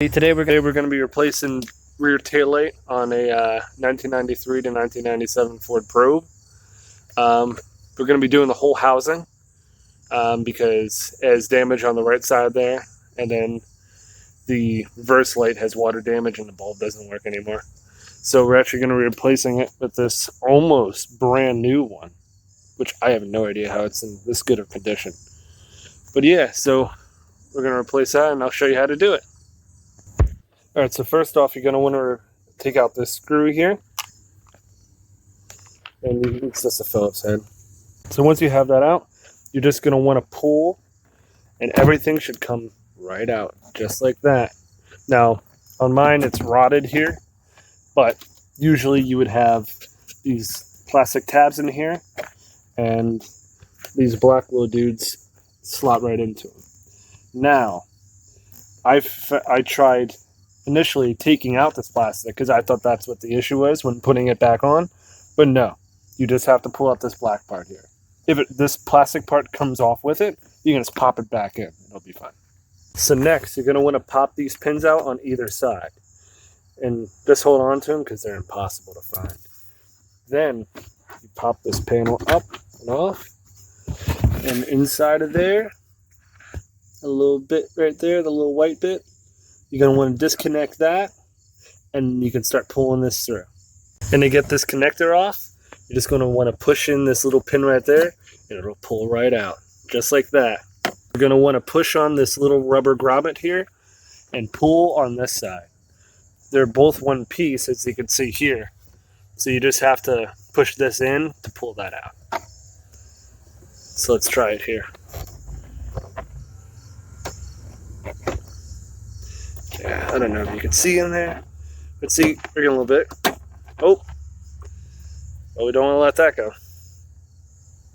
Today we're going to be replacing rear taillight on a 1993 to 1997 Ford Probe. We're going to be doing the whole housing because it has damage on the right side there, and then the reverse light has water damage and the bulb doesn't work anymore. So we're actually going to be replacing it with this almost brand new one, which I have no idea how it's in this good of condition. But yeah, so we're going to replace that and I'll show you how to do it. Alright, so first off, you're going to want to take out this screw here. And it's just a Phillips head. So once you have that out, you're just going to want to pull, and everything should come right out, just like that. Now, on mine, it's rotted here, but usually you would have these plastic tabs in here, and these black little dudes slot right into them. Now, I tried initially taking out this plastic because I thought that's what the issue was when putting it back on, but no, you just have to pull out this black part here. If this plastic part comes off with it, you can just pop it back in. It'll be fine. So next, you're going to want to pop these pins out on either side, and just hold on to them because they're impossible to find. Then you pop this panel up and off, and inside of there, a little bit right there, the little white bit, you're going to want to disconnect that, and you can start pulling this through. And to get this connector off, you're just going to want to push in this little pin right there, and it'll pull right out, just like that. You're going to want to push on this little rubber grommet here, and pull on this side. They're both one piece, as you can see here. So you just have to push this in to pull that out. So let's try it here. Yeah, I don't know if you can see in there. Let's see, bring it a little bit. Oh, well, we don't want to let that go.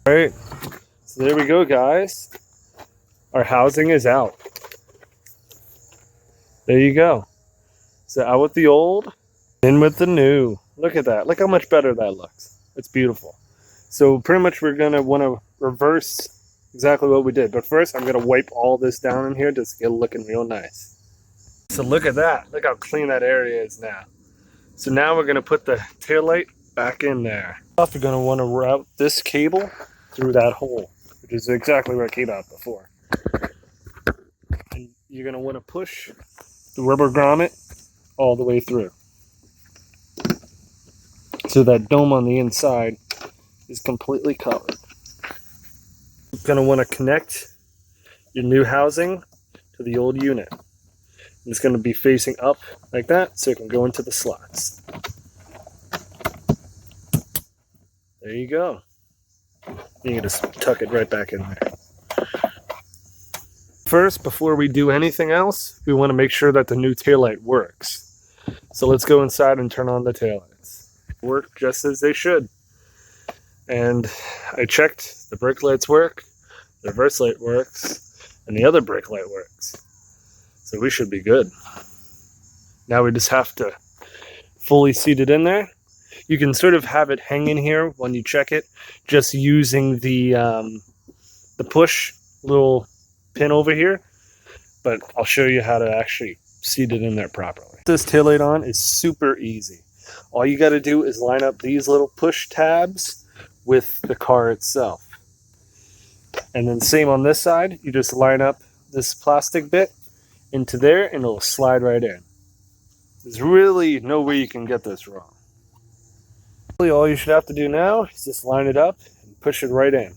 All right, so there we go, guys. Our housing is out. There you go. So out with the old, in with the new. Look at that. Look how much better that looks. It's beautiful. So pretty much we're going to want to reverse exactly what we did. But first, I'm going to wipe all this down in here just to get it looking real nice. So look at that. Look how clean that area is now. So now we're going to put the taillight back in there. You're going to want to route this cable through that hole, which is exactly where it came out before. And you're going to want to push the rubber grommet all the way through. So that dome on the inside is completely covered. You're going to want to connect your new housing to the old unit. It's going to be facing up like that, so it can go into the slots. There you go. You can just tuck it right back in there. First, before we do anything else, we want to make sure that the new taillight works. So let's go inside and turn on the taillights. Work just as they should. And I checked, the brake lights work, the reverse light works, and the other brake light works. So we should be good. Now we just have to fully seat it in there. You can sort of have it hang in here when you check it, just using the push little pin over here. But I'll show you how to actually seat it in there properly. This taillight on is super easy. All you got to do is line up these little push tabs with the car itself. And then same on this side, you just line up this plastic bit into there and it'll slide right in. There's really no way you can get this wrong. Really, all you should have to do now is just line it up and push it right in.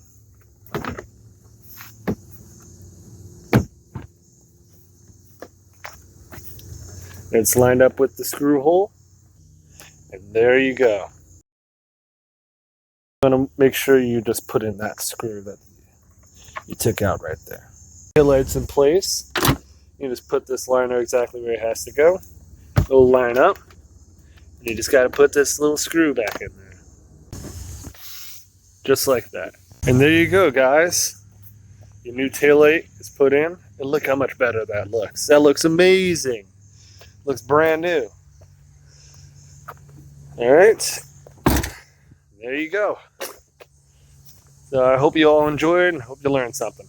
It's lined up with the screw hole, and there you go. You want to make sure you just put in that screw that you took out right there. Taillight's in place. You just put this liner exactly where it has to go. It'll line up. And you just got to put this little screw back in there. Just like that. And there you go, guys. Your new taillight is put in. And look how much better that looks. That looks amazing. Looks brand new. Alright. There you go. So I hope you all enjoyed and hope you learned something.